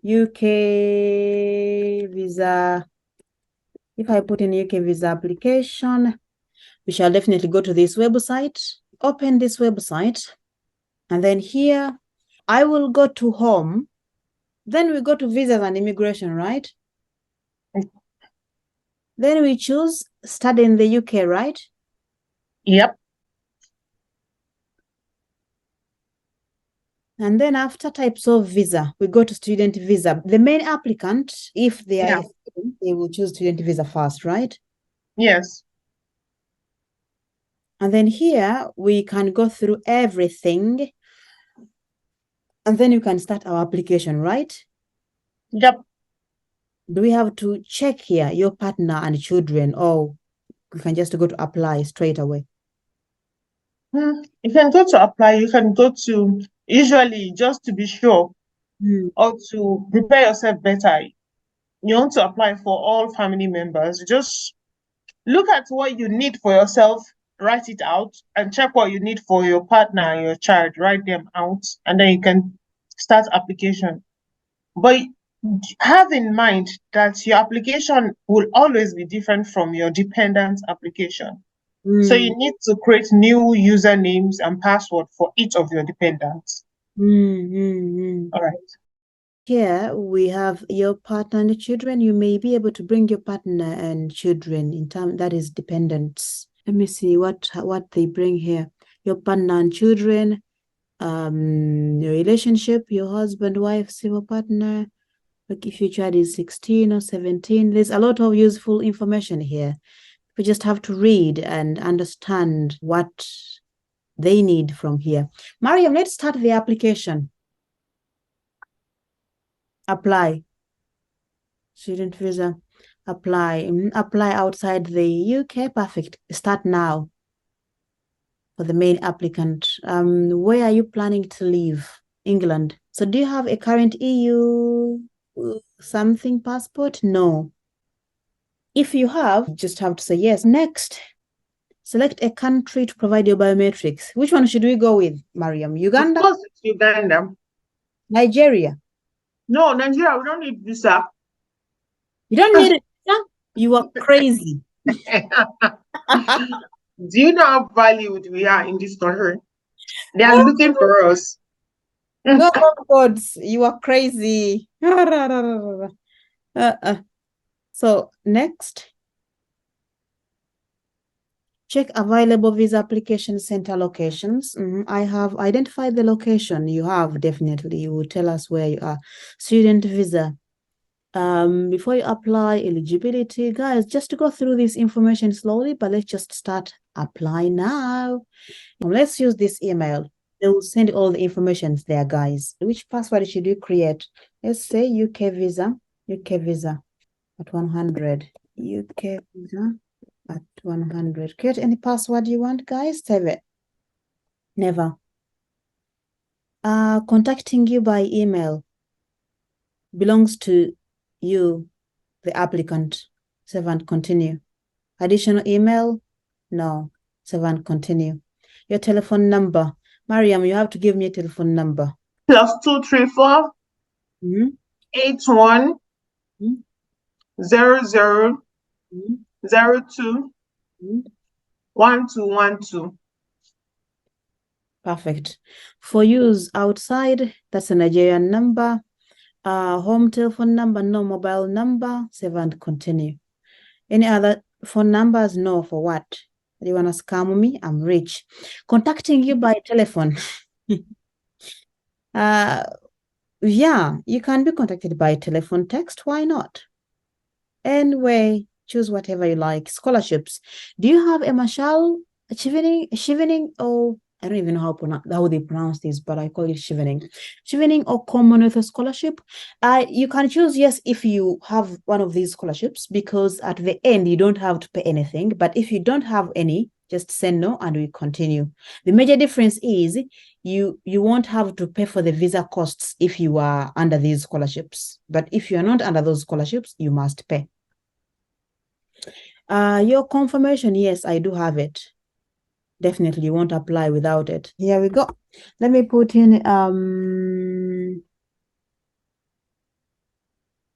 UK visa. If I put in UK visa application, we shall definitely go to this website, open this website, and then here I will go to home. Then we go to visas and immigration, right? Then we choose study in the UK, right? Yep. And then after types of visa, we go to student visa. The main applicant, if they are a student, they will choose student visa first, right? Yes. And then here we can go through everything. And then you can start our application, right? Yep. Do we have to check here your partner and children, or we can just go to apply straight away? You can go to apply. You can go to, usually, just to be sure or to prepare yourself better. You want to apply for all family members. Just look at what you need for yourself, write it out, and check what you need for your partner and your child. Write them out, and then you can start application. But have in mind that your application will always be different from your dependent application. So you need to create new usernames and password for each of your dependents. All right. Here we have your partner and children. You may be able to bring your partner and children in term that is dependents. Let me see what they bring here. Your partner and children, your relationship, your husband, wife, civil partner. Like if your child is 16 or 17, there's a lot of useful information here. We just have to read and understand what they need from here. Mariam, let's start the application. Apply. Student visa. Apply. Apply outside the UK. Perfect. Start now. For the main applicant. Where are you planning to live? England. So do you have a current EU something passport? No. If you have, just have to say yes. Next, select a country to provide your biometrics. Which one should we go with, Mariam? Uganda? Of course, it's Uganda. Nigeria? No, Nigeria, we don't need visa. You don't need it. You are crazy. Do you know how valued we are in this country? They are looking for us. No, God, you are crazy. So next, check available visa application center locations. I have identified the location. You have definitely. You will tell us where you are. Student visa. Before you apply eligibility, guys, just to go through this information slowly, but let's just start apply now. Let's use this email. They will send all the information there, guys. Which password should you create? Let's say UK visa at 100. UK visa at 100. Create any password you want, guys. Save it. Never. Contacting you by email belongs to you, the applicant. Save and continue. Additional email? No. Save and continue. Your telephone number. Mariam, you have to give me a telephone number. +234 81 00 02 1212. Perfect. For use outside, that's a Nigerian number. Home telephone number, no mobile number. Save and continue. Any other phone numbers? No. For what? Do you want to scam me? I'm rich. Contacting you by telephone. Yeah, you can be contacted by telephone, text. Why not? Anyway, choose whatever you like. Scholarships. Do you have a Marshall Chevening, or I don't even know how they pronounce this, but I call it Chevening or Commonwealth Scholarship. You can choose yes if you have one of these scholarships, because at the end you don't have to pay anything. But if you don't have any, just say no and we continue. The major difference is you won't have to pay for the visa costs if you are under these scholarships. But if you are not under those scholarships, you must pay. Your confirmation, yes, I do have it. Definitely you won't apply without it. Here we go. Let me put in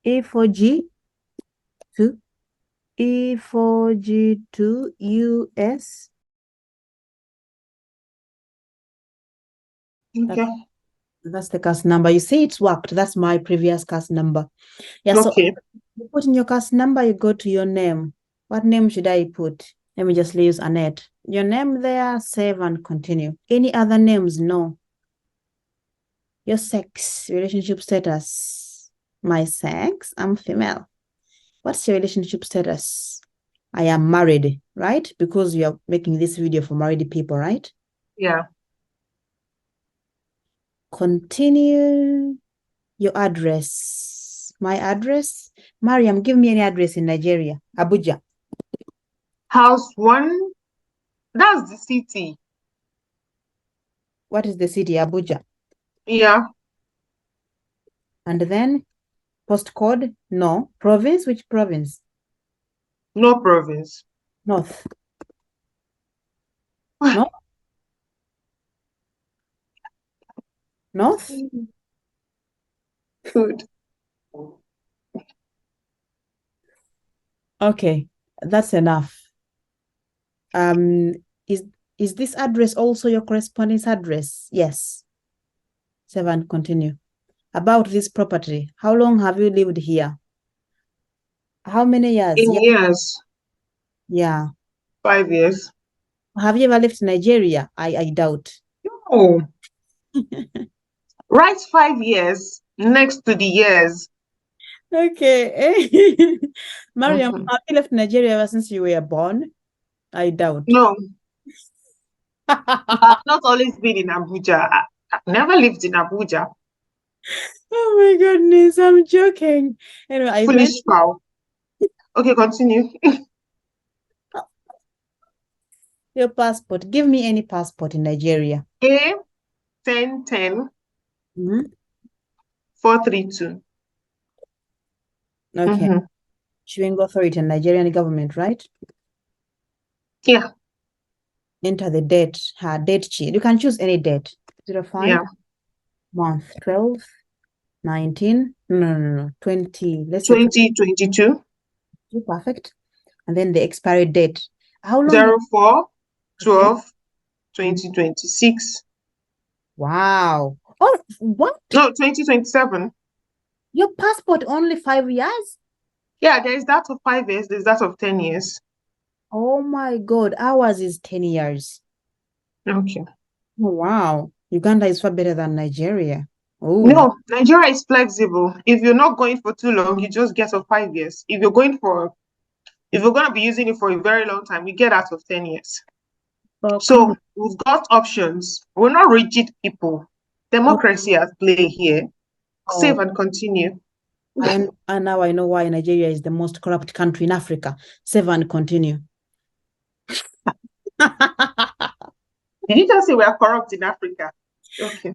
E for G, 2. E for G2, US. Okay. That's the cast number. You see, it's worked. That's my previous cast number. Yeah, so Okay. you put in your cast number, you go to your name. What name should I put? Let me just use Annette. Your name there, save and continue. Any other names? No. Your sex, relationship status. My sex, I'm female. What's your relationship status? I am married, right? Because you are making this video for married people, right? Yeah. Continue. Your address. My address. Mariam, give me any address in Nigeria. Abuja. House 1. That's the city. What is the city? Abuja. Yeah. And then postcode? No. Province? Which province? No province. North. No? North? Good. Okay, that's enough. Is is this address also your correspondence address? Yes. Save and continue. About this property, how long have you lived here? How many years? In years. Yeah. 5 years. Have you ever lived in Nigeria? I doubt. Oh. Write 5 years next to the years. Okay. Mariam, Mhm. have you left Nigeria ever since you were born? I doubt. No, I've not always been in Abuja. I've never lived in Abuja. Oh my goodness, I'm joking. Anyway, I meant Foolish fowl. Okay, continue. your passport. Give me any passport in Nigeria. A 1010 Mhm. 432. Okay. Issuing authority and Nigerian government, right? Yeah, Enter the date, her date sheet. You can choose any date. 05, yeah. month 12, 19. No. 20. Let's say 2022 22. Perfect. And then the expiry date. How long? 04 Okay. 12 2026. Wow. Oh, what? No, 2027. Your passport only 5 years? Yeah, there is that of 5 years, there's that of 10 years. Oh my God. Ours is 10 years. Okay. Oh, wow. Uganda is far better than Nigeria. Oh, No, Nigeria is flexible. If you're not going for too long, you just get of 5 years. If you're going to be using it for a very long time, you get out of 10 years. So we've got options. We're not rigid people. Democracy at play here. Save and continue. and now I know why Nigeria is the most corrupt country in Africa. Save and continue. Did you just say we are corrupt in Africa? Okay.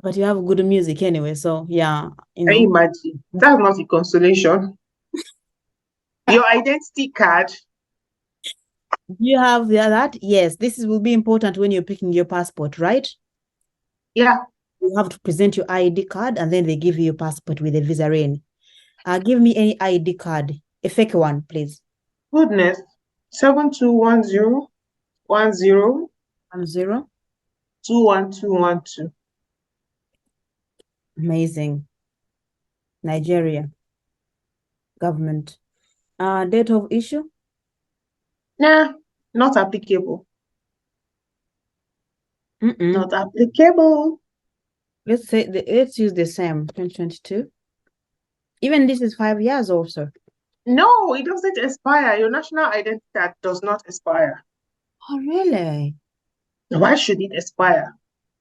But you have good music anyway, so yeah, Can you imagine? That's not a consolation. Your identity card. You have that? Yes, will be important when you're picking your passport, right? Yeah. You have to present your ID card and then they give you your passport with a visa in. Give me any ID card, a fake one, please. Goodness. 7210 10 10 21212. Amazing. Nigeria government. Date of issue? Nah, not applicable. Not applicable. Let's use the same 2022. Even this is 5 years also. No, it doesn't expire. Your national identity card does not expire. Oh, really? Why should it expire?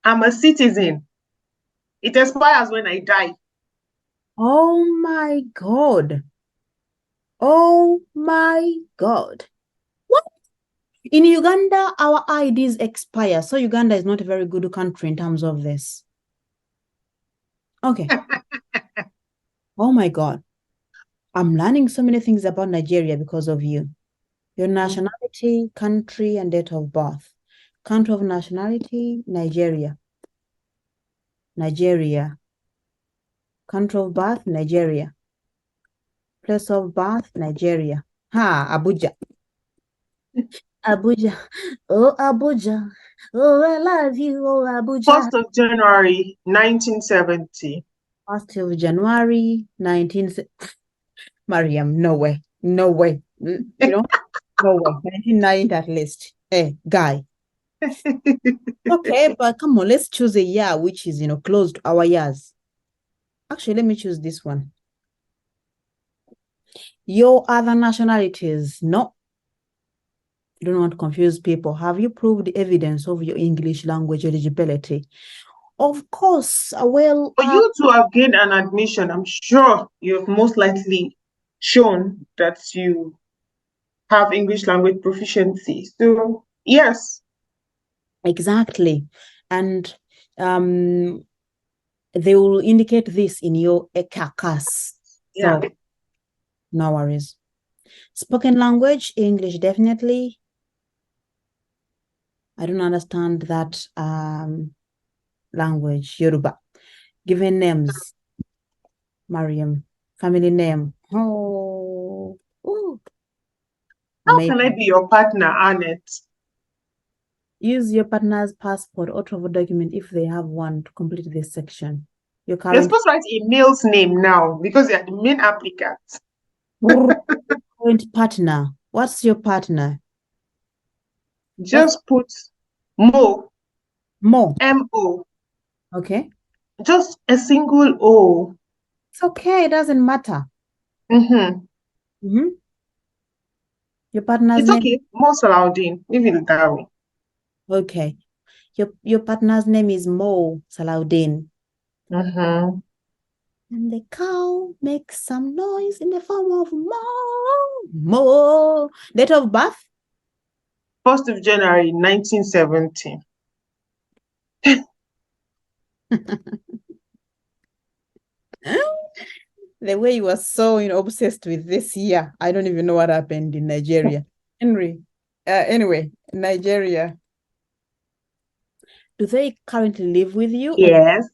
I'm a citizen. It expires when I die. Oh my God. Oh my God. What? In Uganda, our IDs expire. So Uganda is not a very good country in terms of this. Okay. Oh my God. I'm learning so many things about Nigeria because of you. Your nationality, country, and date of birth. Country of nationality, Nigeria. Nigeria. Country of birth, Nigeria. Place of birth, Nigeria. Abuja. Abuja. Oh, Abuja. Oh, I love you, oh, Abuja. 1st of January, 1970. 1st of January, 19... Mariam, no way. No way. No way. 1990 at least. Hey, guy. Okay, but come on, let's choose a year which is, close to our years. Actually, let me choose this one. Your other nationalities. No. You don't want to confuse people. Have you proved the evidence of your English language eligibility? Of course. Well, For you to have gained an admission, I'm sure you've most likely shown that you have English language proficiency. So, yes. Exactly. And they will indicate this in your ECACAS. Yeah. So, no worries. Spoken language, English, definitely. I don't understand that language, Yoruba. Given names, Mariam. Family name. Oh, ooh. How can I Amazing. be your partner, Annette? Use your partner's passport or travel document if they have one to complete this section. Your You're current supposed to write a male's name now because you're the main applicant. current partner. What's your partner? Just put Mo, More. M-O. Okay. Just a single O. It's okay. It doesn't matter. Mm-hmm. Mm-hmm. Your partner's It's name. okay. Mo Salaudin. Leave it that way. Okay. Your partner's name is Mo Salaudin. Mm-hmm. And the cow makes some noise in the form of Mo. Mo. Date of birth? 1st of January, 1970. The way you were so obsessed with this year, I don't even know what happened in Nigeria. Anyway, Nigeria. Do they currently live with you? Or Yes.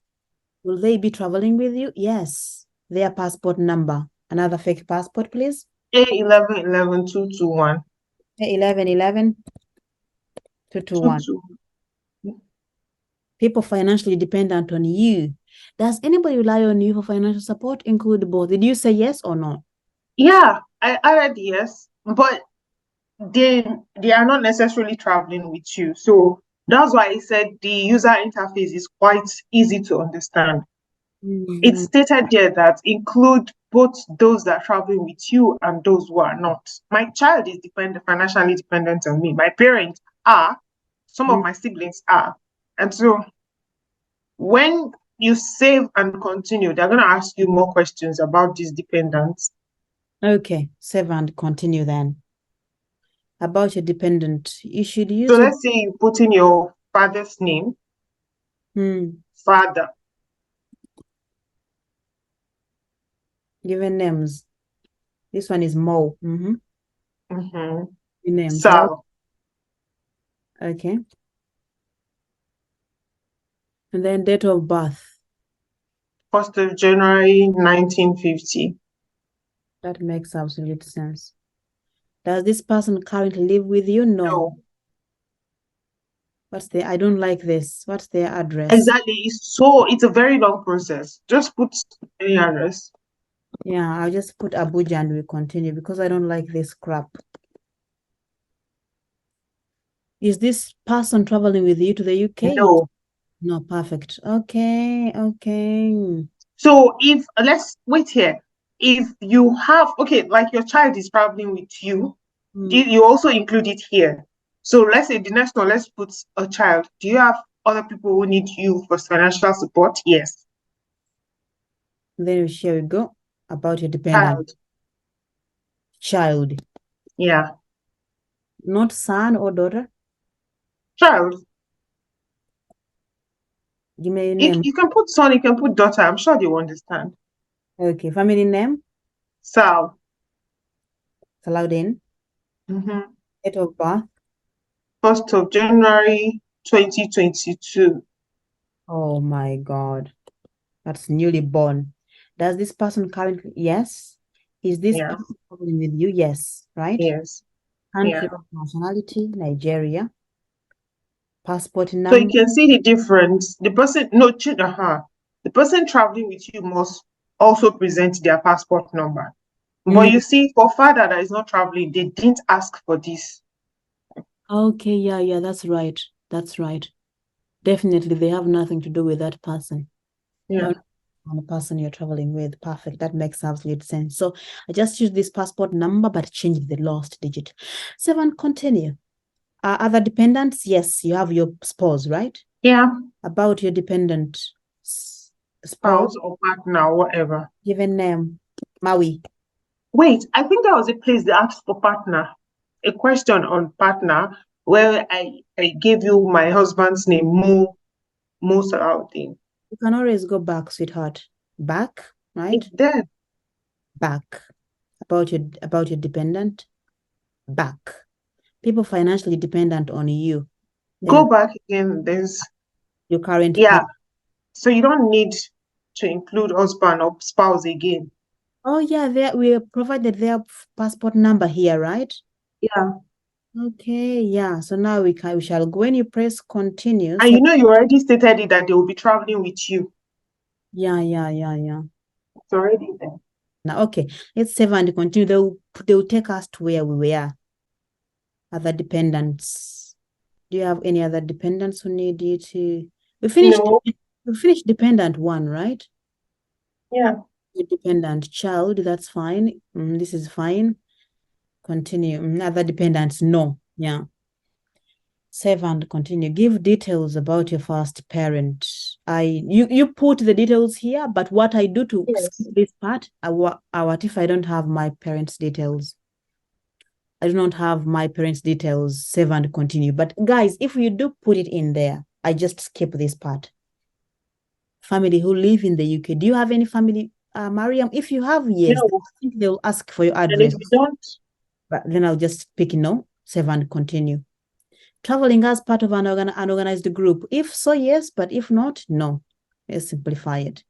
will they be traveling with you? Yes. Their passport number. Another fake passport, please. A1111 1111 221. 221. People financially dependent on you. Does anybody rely on you for financial support? Include both. Did you say yes or no? Yeah, I added yes, but they are not necessarily traveling with you. So that's why I said the user interface is quite easy to understand. It's stated there that include both those that are traveling with you and those who are not. My child is financially dependent on me. My parents are, some of my siblings are. And so when you save and continue, they're going to ask you more questions about these dependents. Okay, save and continue then. About your dependent, you should use So let's say you put in your father's name, father. Given names. This one is Mo. Name. Sal. Okay. And then date of birth. 1st of January, 1950. That makes absolute sense. Does this person currently live with you? No. I don't like this. What's their address? Exactly. It's a very long process. Just put any address. Yeah, I'll just put Abuja and we continue because I don't like this crap. Is this person traveling with you to the UK? No. No, perfect. Okay. So let's wait here. If you have, okay, like your child is traveling with you, you also include it here. So let's say the next one, let's put a child. Do you have other people who need you for financial support? Yes. Then here we go. About your dependent. Child. Yeah. Not son or daughter? Child. Give me a name. You can put son, you can put daughter. I'm sure they will understand. Okay. Family name? Sal. Salaudin. Date of birth? 1st of January, 2022. Oh my God. That's newly born. Does this person currently? Yes. Is this Yeah. person traveling with you? Yes, right? Yes. Country Yeah. of nationality, Nigeria. Passport So you number. can see the difference. The person, no, the person traveling with you must also present their passport number. But Mm, you see, for father that is not traveling, they didn't ask for this. okay, yeah, that's right. That's right. Definitely, they have nothing to do with that person. Yeah. On the person you're traveling with. Perfect. That makes absolute sense. So I just use this passport number, but change the last digit. 7, continue. Other dependents? Yes, you have your spouse, right? Yeah. About your dependent spouse, Spouse or partner or whatever. given name, Maui. Wait, I think there was a place they asked for partner. A question on partner where I gave you my husband's name, Mo Salahuddin. You can always go back, sweetheart. Back, right? It's there. Back. About your dependent. Back. People financially dependent on you. Go Then back again. There's your current yeah. partner. So you don't need to include husband or spouse again. Oh yeah, we provided their passport number here, right? Yeah. Okay, yeah. So now we shall go. When you press continue, And you know you already stated it that they will be traveling with you. yeah. It's already there. Now, okay, let's save and continue. They'll take us to where we were. Other dependents. Do you have any other dependents who need you to? We finished. No. We finished dependent one, right? Yeah. Dependent child. That's fine. This is fine. Continue. Other dependents. No. Yeah. Save and continue. Give details about your first parent. You put the details here, but what I do to skip Yes. this part, what if I don't have my parents' details? I do not have my parents' details. Save and continue. But guys, if you do put it in there, I just skip this part. Family who live in the UK. Do you have any family, Mariam? If you have, yes, No. I think they'll ask for your And if address. you don't, But then I'll just pick no, save and continue. Traveling as part of an organized group? If so, yes, but if not, no. Let's simplify it.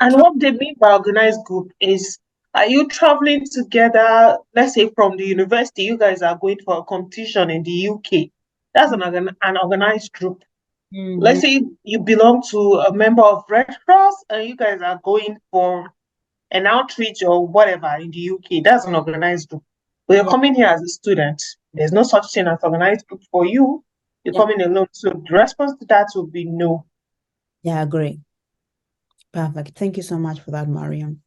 and what they mean by organized group is, are you traveling together? Let's say from the university, you guys are going for a competition in the UK. That's an organized group. Mhm. Let's say you belong to a member of Red Cross and you guys are going for an outreach or whatever in the UK. That's an organized group. But you're Yeah, coming here as a student. There's no such thing as organized group for you. You're yeah, coming alone. So the response to that will be no. yeah, agree. Perfect. Thank you so much for that, Mariam.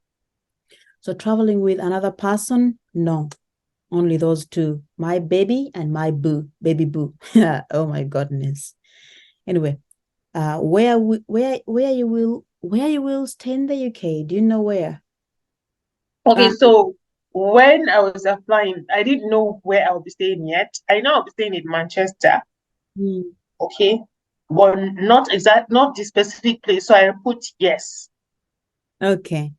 So traveling with another person? No, only those two. My baby and my boo, baby boo. Oh my goodness. Anyway, where you will stay in the UK? Do you know where? Okay, so when I was applying, I didn't know where I'll be staying yet. I know I'll be staying in Manchester, Mm, okay, but not the specific place. So I put yes. okay,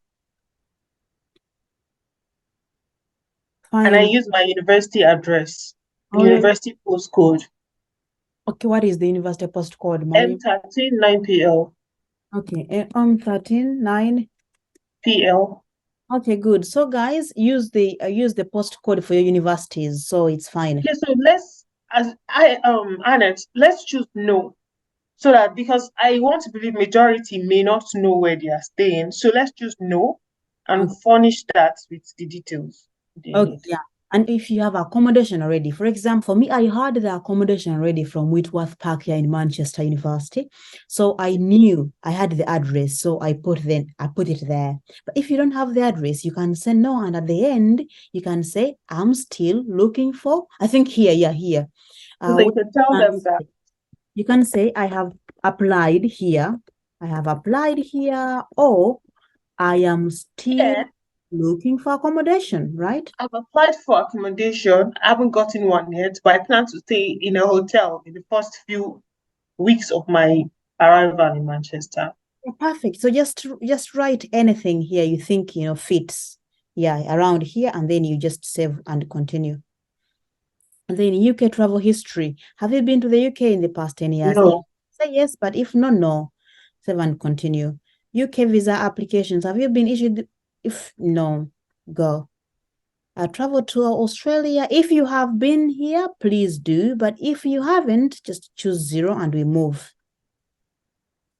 And I fine. use my university address, Oh, yeah. university postcode, Okay, what is the university postcode, Mariam? M13 9PL. Okay, 13 9. PL. Okay, good. So guys, use the postcode for your universities, so it's fine. Okay, so let's as I Annette, let's choose no. So that because I want to believe majority may not know where they are staying. So let's choose no and furnish that with the details they Okay, need. yeah. And if you have accommodation already, for example, for me, I had the accommodation already from Whitworth Park here in Manchester University. So I knew I had the address. So I put it there. But if you don't have the address, you can say no. And at the end, you can say, I'm still looking for, I think here, yeah, here. So they can tell them that. You can say, I have applied here. I have applied here, or I am still Yeah, looking for accommodation, right? I've applied for accommodation. I haven't gotten one yet, but I plan to stay in a hotel in the first few weeks of my arrival in Manchester. Yeah, perfect. So just write anything here you think fits. Yeah, around here, and then you just save and continue. And then UK travel history. Have you been to the UK in the past 10 years? No, Say yes, but if no, no. Save and continue. UK visa applications. Have you been issued? If no, go. Travel to Australia. If you have been here, please do. But if you haven't, just choose 0 and we move.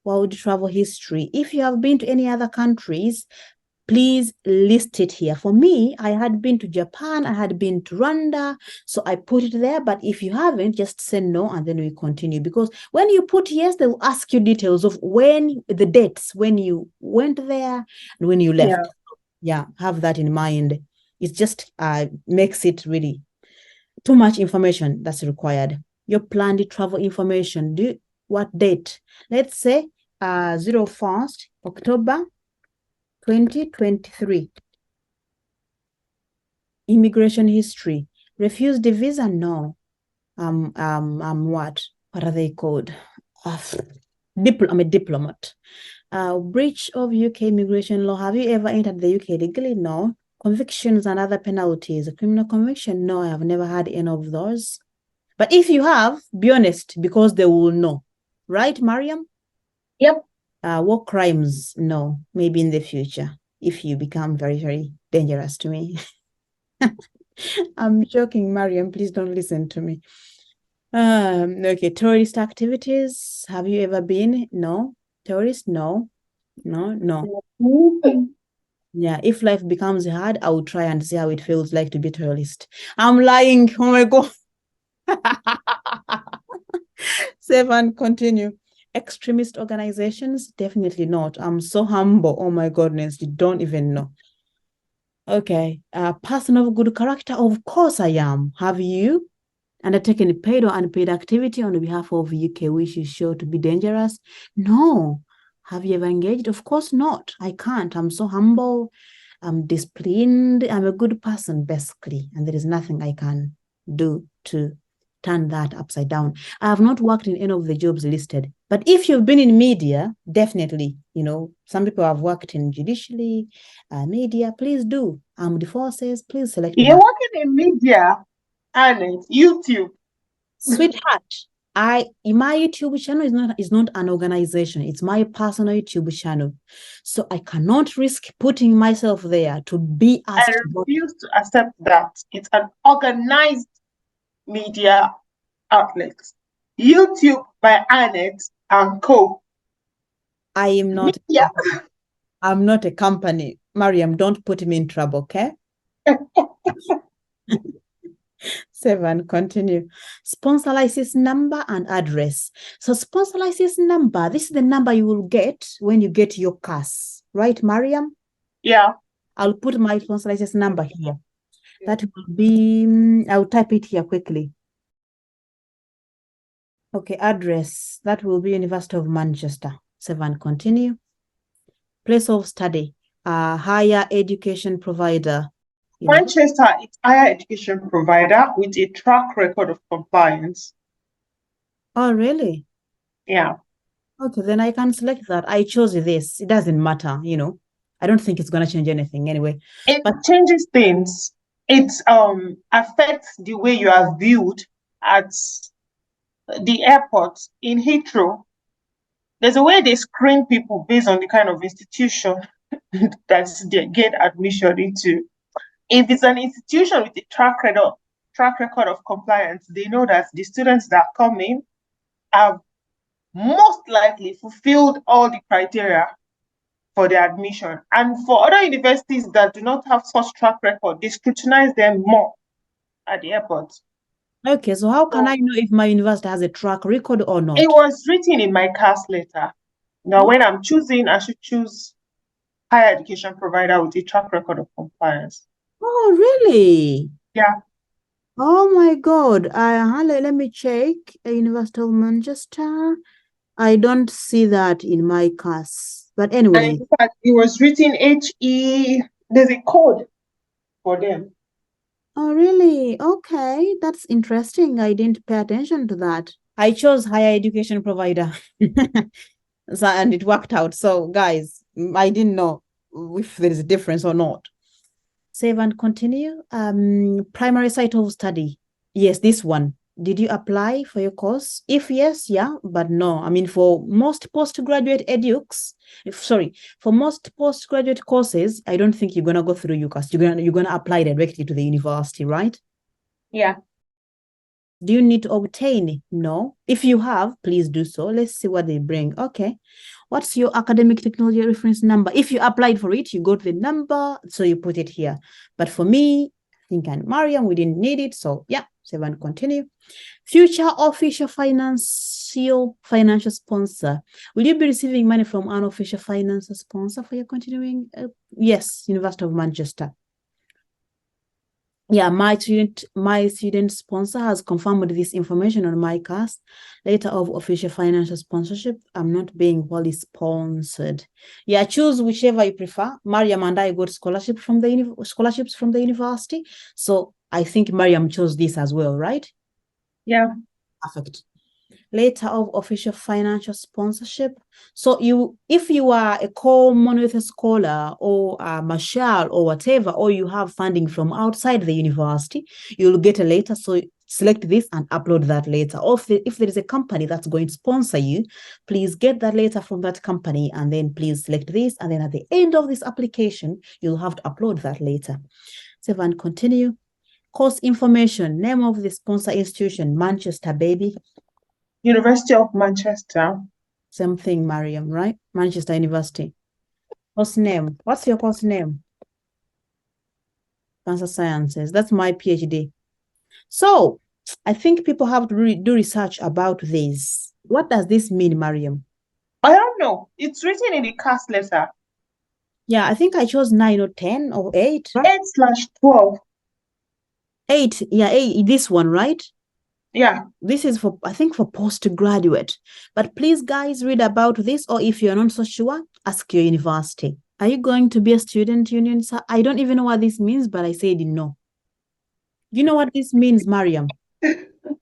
World travel history. If you have been to any other countries, please list it here. For me, I had been to Japan, I had been to Rwanda, so I put it there. But if you haven't, just say no and then we continue. Because when you put yes, they will ask you details of the dates, when you went there and when you left. Yeah, have that in mind. It just makes it really too much information that's required. Your planned travel information. What date? Let's say 01st October 2023. Immigration history. Refused the visa? No. What are they called? I'm a diplomat. Breach of UK immigration law. Have you ever entered the UK legally? No. Convictions and other penalties. A criminal conviction? No, I have never had any of those. But if you have, be honest, because they will know. Right, Mariam? Yep. War crimes? No, maybe in the future, if you become very, very dangerous to me. I'm joking, Mariam. Please don't listen to me. Okay, terrorist activities. Have you ever been? No. Terrorist? No. No. Yeah, if life becomes hard, I will try and see how it feels like to be a terrorist. I'm lying. Oh my God. Save and continue. Extremist organizations? Definitely not. I'm so humble. Oh my goodness, you don't even know. Okay. Person of good character? Of course I am. Have you undertaken paid or unpaid activity on behalf of UK which is sure to be dangerous? No. Have you ever engaged? Of course not. I can't. I'm so humble. I'm disciplined. I'm a good person, basically. And there is nothing I can do to turn that upside down. I have not worked in any of the jobs listed. But if you've been in media, definitely, some people have worked in judiciary, media, please do. Armed forces, please select. You're working in media and YouTube. Sweetheart, my YouTube channel is not an organization. It's my personal YouTube channel. So I cannot risk putting myself there to be asked. I refuse to accept that. It's an organized media outlet. YouTube by Annette and Co. I am not. Yeah. I'm not a company. Mariam, don't put me in trouble, okay? Save and continue. Sponsor license number and address. So sponsor license number, this is the number you will get when you get your CAS. Right, Mariam? Yeah. I'll put my sponsor license number here. That will be, I'll type it here quickly. Okay, address. That will be University of Manchester. Save and continue. Place of study. Higher education provider. Manchester is higher education provider with a track record of compliance. Oh, really? Yeah. Okay, then I can select that. I chose this. It doesn't matter, I don't think it's going to change anything anyway. It changes things. It affects the way you are viewed at the airport in Heathrow. There's a way they screen people based on the kind of institution that they get admission into. If it's an institution with a track record of compliance, they know that the students that come in have most likely fulfilled all the criteria for their admission. And for other universities that do not have such track record, they scrutinize them more at the airport. Okay, so how can I know if my university has a track record or not? It was written in my CAS letter. Now, when I'm choosing, I should choose higher education provider with a track record of compliance. Oh, really? Yeah. Oh my God. Let me check. University of Manchester. I don't see that in my CAS. But anyway. In fact, it was written HE. There's a code for them. Oh, really? Okay. That's interesting. I didn't pay attention to that. I chose higher education provider. And it worked out. So, guys, I didn't know if there is a difference or not. Save and continue. Primary site of study. Yes, this one. did you apply for your course? If yes, yeah, but no. I mean, for most postgraduate for most postgraduate courses, I don't think you're gonna go through UCAS. You're gonna apply directly to the university, right? Yeah. Do you need to obtain? No. If you have, please do so. Let's see what they bring. Okay. What's your academic technology reference number? If you applied for it, you got the number, so you put it here. But for me, I think and Mariam, we didn't need it. So yeah, save and continue. Future official financial sponsor. Will you be receiving money from an official financial sponsor for your continuing? Yes, University of Manchester. Yeah, my student sponsor has confirmed this information on my cast. Letter of official financial sponsorship. I'm not being wholly sponsored. Yeah, choose whichever you prefer. Mariam and I got scholarships from the university. So I think Mariam chose this as well, right? Yeah. Perfect. Letter of official financial sponsorship. So if you are a Commonwealth scholar or a Marshall or whatever, or you have funding from outside the university, you'll get a letter. So select this and upload that letter. Or if there is a company that's going to sponsor you, please get that letter from that company and then please select this. And then at the end of this application, you'll have to upload that letter. Save and continue. Course information, name of the sponsor institution, Manchester, baby. University of Manchester. Same thing, Mariam, right? Manchester University. Course name. What's your course name? Cancer Sciences. That's my PhD. So I think people have to do research about this. What does this mean, Mariam? I don't know. It's written in the cast letter. Yeah, I think I chose 9 or 10 or 8. 8/12. 8. Yeah, 8. This one, right? Yeah. This is for, I think, for postgraduate. But please, guys, read about this, or if you're not so sure, ask your university. Are you going to be a student union? I don't even know what this means, but I said no. You know what this means, Mariam?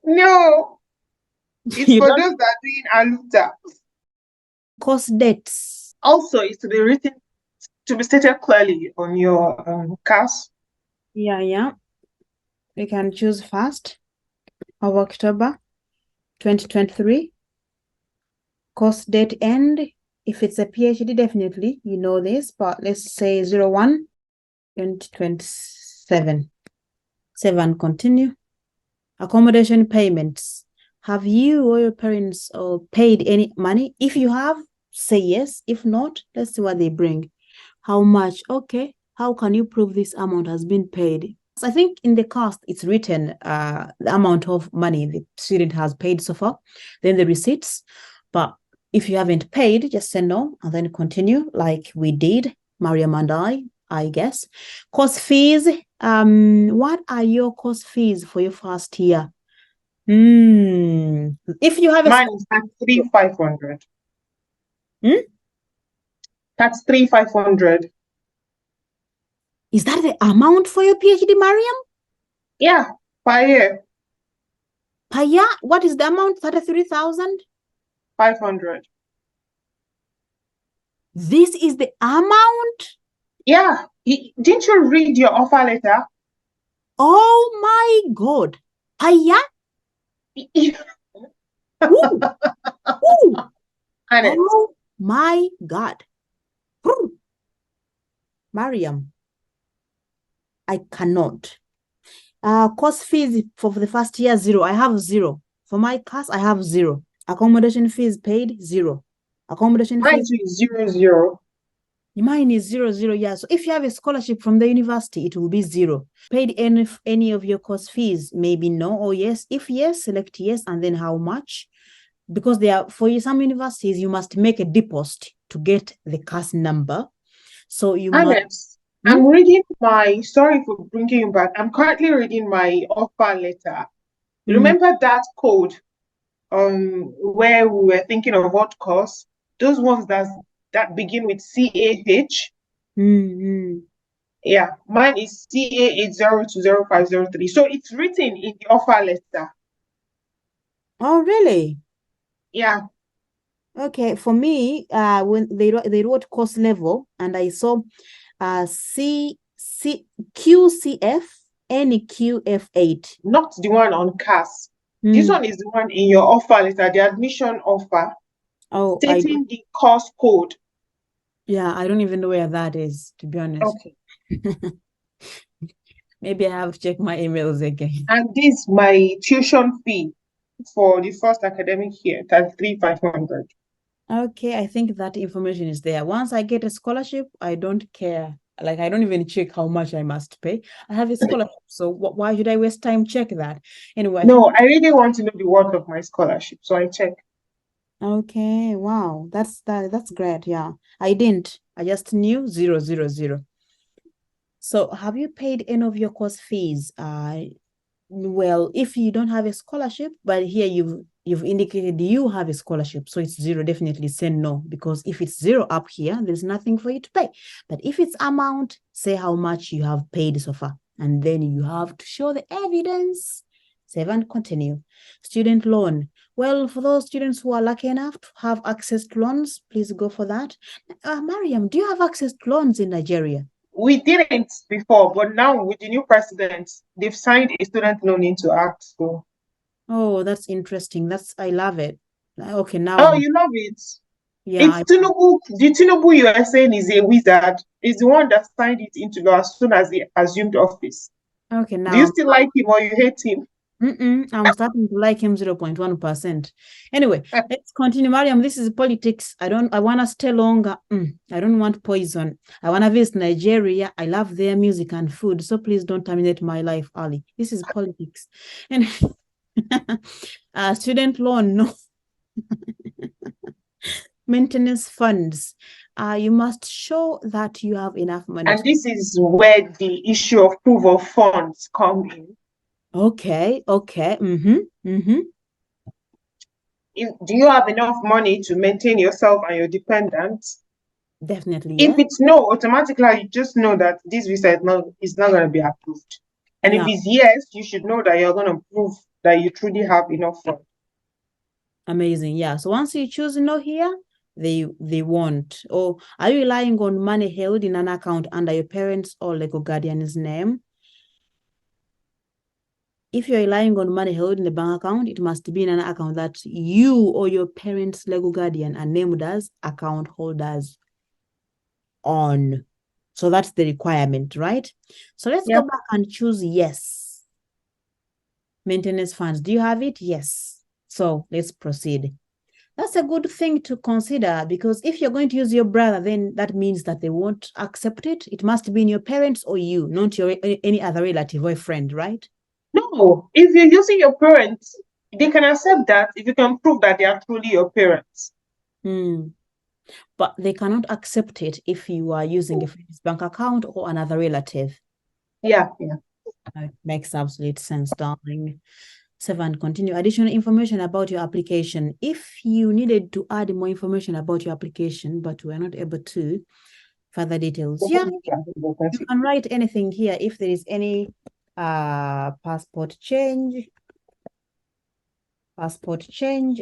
No. It's for those that are doing ALUTA. Course dates. Also, it's to be stated clearly on your cast. Yeah. We can choose 1st of October 2023. Course date end. If it's a PhD, definitely you know this, but let's say 01/2027. Save and continue. Accommodation payments. Have you or your parents paid any money? If you have, say yes. If not, let's see what they bring. How much? Okay. How can you prove this amount has been paid? I think in the cost, it's written the amount of money the student has paid so far, then the receipts. But if you haven't paid, just say no and then continue like we did, Mariam and I guess. Course fees. What are your course fees for your first year? If you have mine is at 3,500. That's 3,500. Is that the amount for your PhD, Mariam? Yeah, per year. Per year? What is the amount? 33,000? 500. This is the amount? Yeah. Didn't you read your offer letter? Oh my God. Per year? Ooh. Oh my God. Mariam, I cannot. Course fees for the first year, 0. I have 0. For my class, I have 0. Accommodation fees paid, 0. Accommodation fees. Mine is 0. Mine is 0. Yeah. So if you have a scholarship from the university, it will be 0. Paid any of your course fees? Maybe no or yes. If yes, select yes, and then how much? Because for some universities, you must make a deposit to get the class number. So you Alex, I'm reading sorry for bringing you back. I'm currently reading my offer letter. Remember that code where we were thinking of what course? Those ones that begin with CAH. Yeah, mine is CA80205003. So it's written in the offer letter. Oh, really? Yeah. Okay, for me, when they wrote course level, and I saw QCF NQF8. Not the one on CAS. This one is the one in your offer letter, the admission offer, stating the course code. Yeah, I don't even know where that is, to be honest. Okay. Maybe I have to check my emails again. And this my tuition fee for the first academic year, 33,500. Okay, I think that information is there. Once I get a scholarship, I don't care. Like, I don't even check how much I must pay. I have a scholarship, so why should I waste time check that? Anyway, No, I really want to know the worth of my scholarship, so I check. Okay, wow, that's great. Yeah, I didn't. I just knew 000. So, have you paid any of your course fees? Well, if you don't have a scholarship, but here you've indicated you have a scholarship, so it's 0, definitely say no, because if it's 0 up here, there's nothing for you to pay. But if it's amount, say how much you have paid so far, and then you have to show the evidence. Save and continue. Student loan. Well, for those students who are lucky enough to have access to loans, please go for that. Mariam, do you have access to loans in Nigeria? We didn't before, but now with the new president, they've signed a student loan into act. So. Oh, that's interesting. I love it. Okay, now. Oh, you love it. Yeah. It's Tinubu. The Tinubu you are saying is a wizard. Is the one that signed it into law as soon as he assumed office. Okay, now. Do you still like him or you hate him? I'm starting to like him 0.1%. Anyway, let's continue. Mariam, this is politics. I want to stay longer. I don't want poison. I want to visit Nigeria. I love their music and food. So please don't terminate my life early. This is politics. And student loan, no. Maintenance funds. You must show that you have enough money. And this is where the issue of proof of funds come in. Okay. Do you have enough money to maintain yourself and your dependents? Definitely, yes. If it's no, automatically you just know that this visa is not going to be approved. And if it's yes, you should know that you're going to prove that you truly have enough funds. Amazing. Yeah. So once you choose no here, they won't. Or are you relying on money held in an account under your parents' or legal guardian's name? If you're relying on money held in the bank account, it must be in an account that you or your parents' legal guardian are named as account holders on. So that's the requirement, right? So let's go back and choose yes. Maintenance funds. Do you have it? Yes. So let's proceed. That's a good thing to consider, because if you're going to use your brother, then that means that they won't accept it. It must be in your parents or you, not any other relative or friend, right? No, if you're using your parents, they can accept that if you can prove that they are truly your parents. But they cannot accept it if you are using a friend's bank account or another relative. Yeah. It makes absolute sense, darling. 7, continue. Additional information about your application. If you needed to add more information about your application, but we're not able to, further details. Yeah, you can write anything here. If there is any passport change,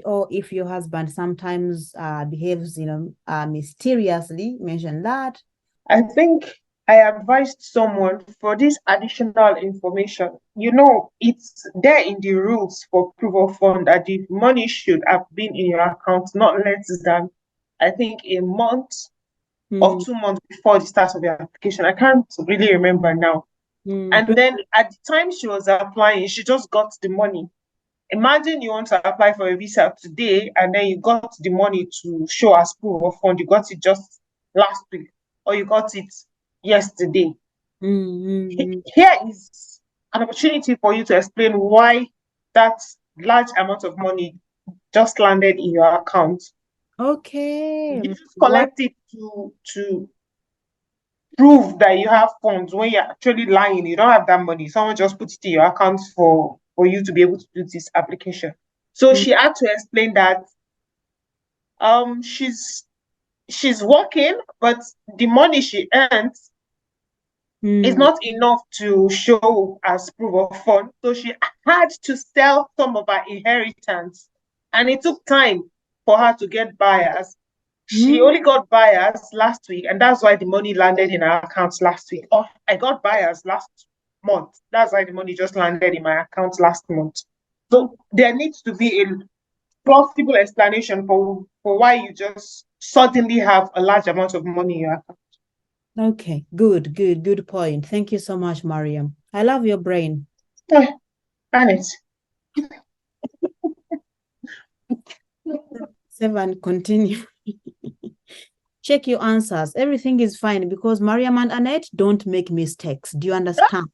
or if your husband sometimes behaves, mysteriously, mention that. I think I advised someone for this additional information. It's there in the rules for proof of fund that the money should have been in your account not less than, I think, a month or 2 months before the start of your application. I can't really remember now. And then at the time she was applying, she just got the money. Imagine you want to apply for a visa today and then you got the money to show as proof of fund. You got it just last week or you got it yesterday. Here is an opportunity for you to explain why that large amount of money just landed in your account. Okay. You just collect it to prove that you have funds when you're actually lying. You don't have that money. Someone just put it in your account for you to be able to do this application. So she had to explain that she's working, but the money she earns is not enough to show as proof of fund. So she had to sell some of her inheritance, and it took time for her to get buyers. She only got buyers last week, and that's why the money landed in her accounts last week. Oh, I got buyers last month. That's why the money just landed in my account last month. So there needs to be a plausible explanation for why you just suddenly have a large amount of money in your account. Okay, good point. Thank you so much, Mariam. I love your brain. And it. 7, continue. Check your answers. Everything is fine because Mariam and Annette don't make mistakes. Do you understand?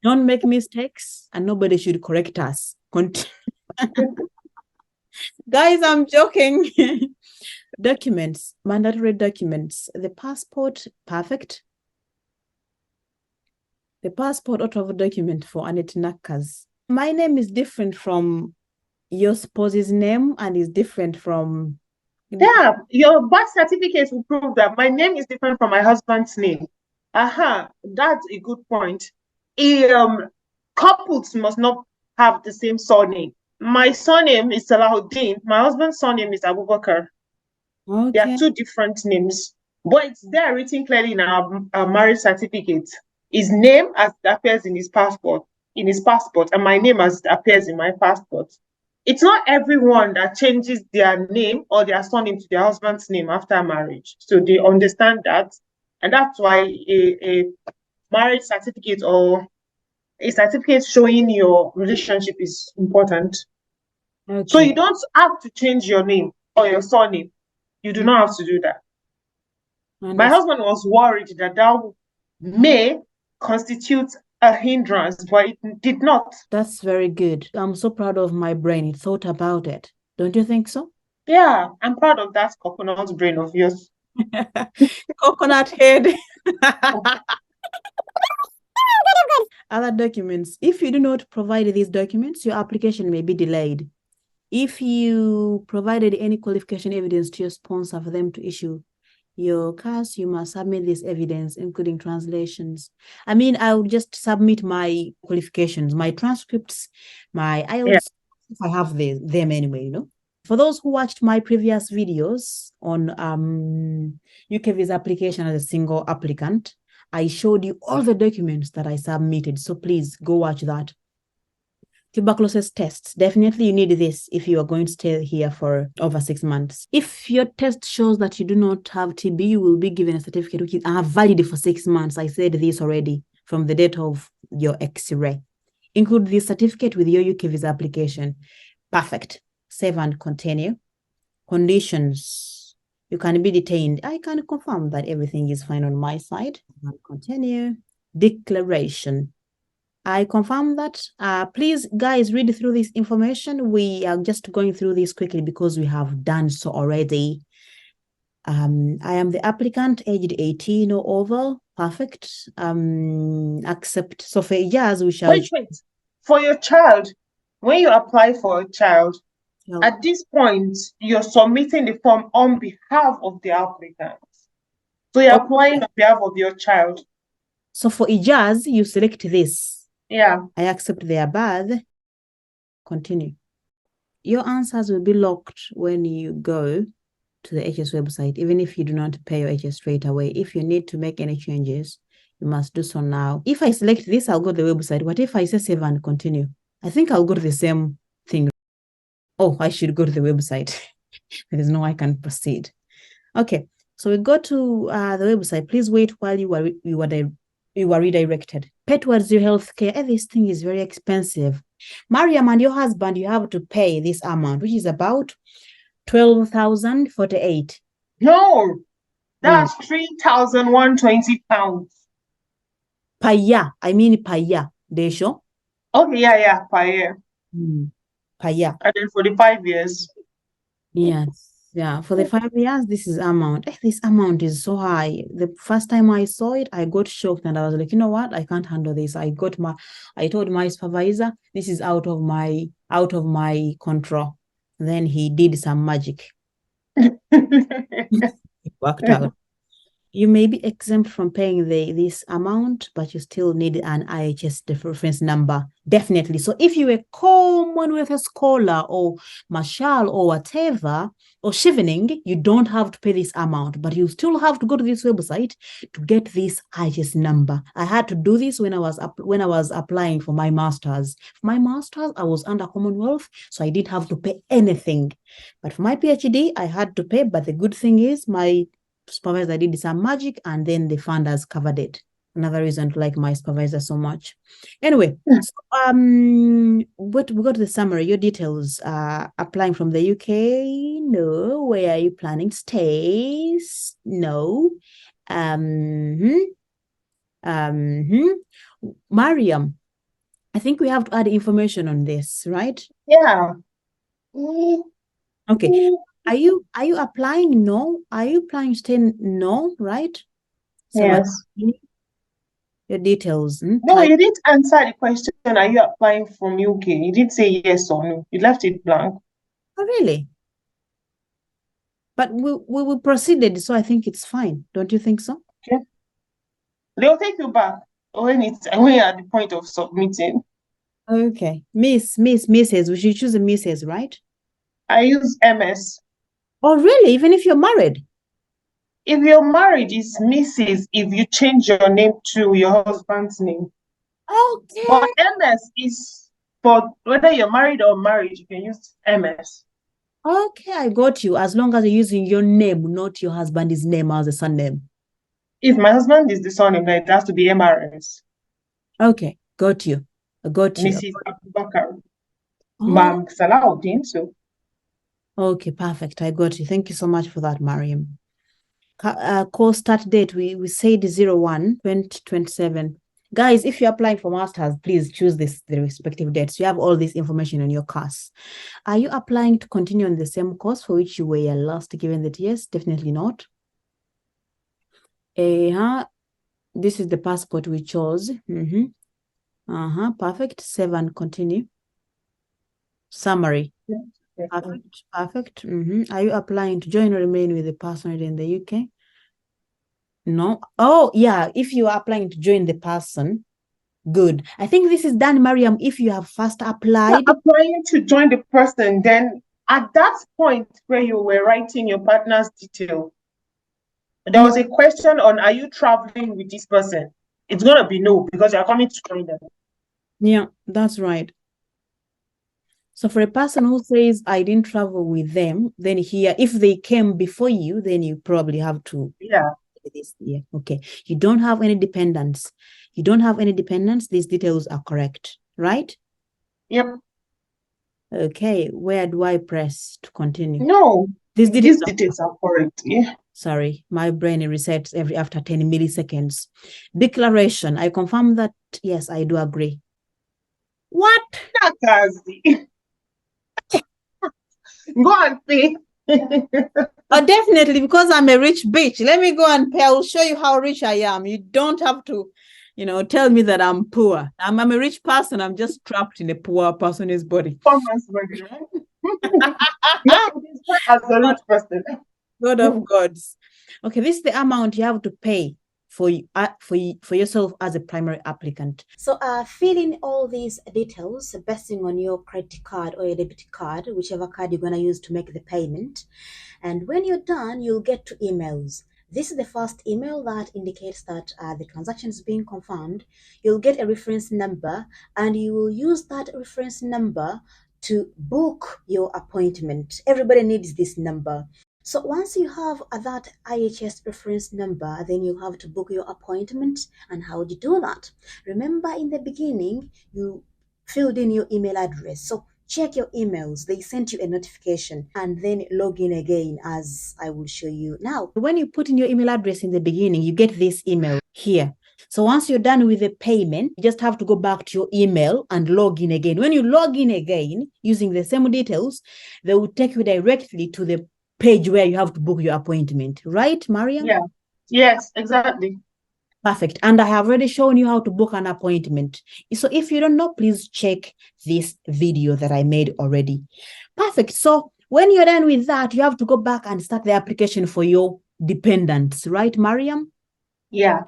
Don't make mistakes and nobody should correct us. Guys, I'm joking. Documents, mandatory documents. The passport, perfect. The passport out of document for Annette Nakas. My name is different from your spouse's name and is different from... Yeah, your birth certificate will prove that my name is different from my husband's name. That's a good point. Couples must not have the same surname. My surname is Salahuddin. My husband's surname is Abubakar. Okay. They are two different names, but it's there written clearly in our marriage certificate. His name as it appears in his passport, and my name as it appears in my passport. It's not everyone that changes their name or their surname to their husband's name after marriage. So they understand that. And that's why a marriage certificate or a certificate showing your relationship is important. Okay. So you don't have to change your name or your surname. You do not have to do that. My husband was worried that may constitute a hindrance, but it did not. That's very good. I'm so proud of my brain. It thought about it. Don't you think so? Yeah, I'm proud of that coconut brain of yours. Coconut head. Other documents. If you do not provide these documents, your application may be delayed. If you provided any qualification evidence to your sponsor for them to issue your CAS, you must submit this evidence, including translations. I mean, I would just submit my qualifications, my transcripts, my IELTS, if I have them anyway, you know. For those who watched my previous videos on UK visa application as a single applicant, I showed you all the documents that I submitted. So please go watch that. Tuberculosis tests. Definitely you need this if you are going to stay here for over 6 months. If your test shows that you do not have TB, you will be given a certificate which is valid for 6 months. I said this already from the date of your X-ray. Include this certificate with your UK visa application. Perfect. Save and continue. Conditions. You can be detained. I can confirm that everything is fine on my side. Continue. Declaration. I confirm that. Please, guys, read through this information. We are just going through this quickly because we have done so already. I am the applicant, aged 18 or over. Perfect. Accept. So for years, we shall... Wait. For your child, when you apply for a child, at this point, you're submitting the form on behalf of the applicant. So you're applying on behalf of your child. So for Ijaz, you select this. Yeah. I accept their birth. Continue. Your answers will be locked when you go to the HS website, even if you do not pay your HS straight away. If you need to make any changes, you must do so now. If I select this, I'll go to the website. What if I say save and continue? I think I'll go to the same thing. Oh, I should go to the website. There is no way I can proceed. Okay, so we go to the website. Please wait while you are redirected. Pay towards your healthcare. This thing is very expensive. Mariam and your husband, you have to pay this amount, which is about 12,048. No, that's 3,120 pounds. Per year. I mean per year. They show? Okay, yeah, per year. Per year. And then for the 5 years. Yes. Yeah, for the 5 years, this is amount. This amount is so high. The first time I saw it, I got shocked and I was like, you know what? I can't handle this. I told my supervisor, this is out of my control. Then he did some magic. It worked out. You may be exempt from paying this amount, but you still need an IHS reference number, definitely. So if you're a Commonwealth scholar or Marshall or whatever, or Chevening, you don't have to pay this amount, but you still have to go to this website to get this IHS number. I had to do this when I was applying for my master's. For my master's, I was under Commonwealth, so I didn't have to pay anything. But for my PhD, I had to pay. But the good thing is my supervisor did some magic and then the funders covered it. Another reason to like my supervisor so much. Anyway, so, we got the summary. Your details. Applying from the UK. No. Where are you planning to stay? No. Mariam, I think we have to add information on this, right? Yeah. Okay. Are you applying? No. Are you planning to stay? No, right? So Yes. your details. No, you didn't answer the question. Are you applying from UK? You didn't say yes or no. You left it blank. Oh, really? But we proceeded, so I think it's fine. Don't you think so? Okay. They'll take you back when you're at the point of submitting. Okay. Mrs. We should choose a Mrs., right? I use MS. Oh, really? Even if you're married? If you're married, it's Mrs. if you change your name to your husband's name. Okay. But MS is for whether you're married or married, you can use MS. Okay, I got you. As long as you're using your name, not your husband's name as a surname. If my husband is the surname, then it has to be MRS. Okay, got you. I got you. Mrs. Abubakar. Oh. Ma'am Salahuddin. So. Okay, perfect. I got you. Thank you so much for that, Mariam. Course start date, we said 01/2027. Guys, if you're applying for masters, please choose the respective dates. You have all this information on your course. Are you applying to continue on the same course for which you were last given the TS? Definitely not. This is the passport we chose. Perfect. 7 and continue. Summary. Perfect. Are you applying to join or remain with the person in the UK? No. Oh, yeah. If you are applying to join the person, good. I think this is done, Mariam, if you have first applied. Applying to join the person, then at that point where you were writing your partner's detail, there was a question on, are you traveling with this person? It's going to be no, because you're coming to join them. Yeah, that's right. So for a person who says, I didn't travel with them, then here, if they came before you, then you probably have to. Yeah. Okay. You don't have any dependents. You don't have any dependents. These details are correct, right? Yep. Okay. Where do I press to continue? No. These details are correct. Yeah. Sorry, my brain resets after 10 milliseconds. Declaration. I confirm that, yes, I do agree. What? Go and pay. Oh, definitely, because I'm a rich bitch. Let me go and pay. I will show you how rich I am. You don't have to, tell me that I'm poor. I'm a rich person. I'm just trapped in a poor person's body. Poor man's body, right? Yeah, as a rich person. God of gods. Okay, this is the amount you have to pay for yourself as a primary applicant. So fill in all these details basing on your credit card or your debit card, whichever card you're going to use to make the payment. And when you're done, you'll get 2 emails. This is the first email that indicates that the transaction is being confirmed. You'll get a reference number, and you will use that reference number to book your appointment. Everybody needs this number. So once you have that IHS reference number, then you have to book your appointment. And how do you do that? Remember, in the beginning, you filled in your email address. So check your emails. They sent you a notification, and then log in again, as I will show you now. When you put in your email address in the beginning, you get this email here. So once you're done with the payment, you just have to go back to your email and log in again. When you log in again, using the same details, they will take you directly to the page where you have to book your appointment, right, Mariam? Yeah. Yes, exactly. Perfect. And I have already shown you how to book an appointment. So if you don't know, please check this video that I made already. Perfect. So when you're done with that, you have to go back and start the application for your dependents, right, Mariam? Yeah.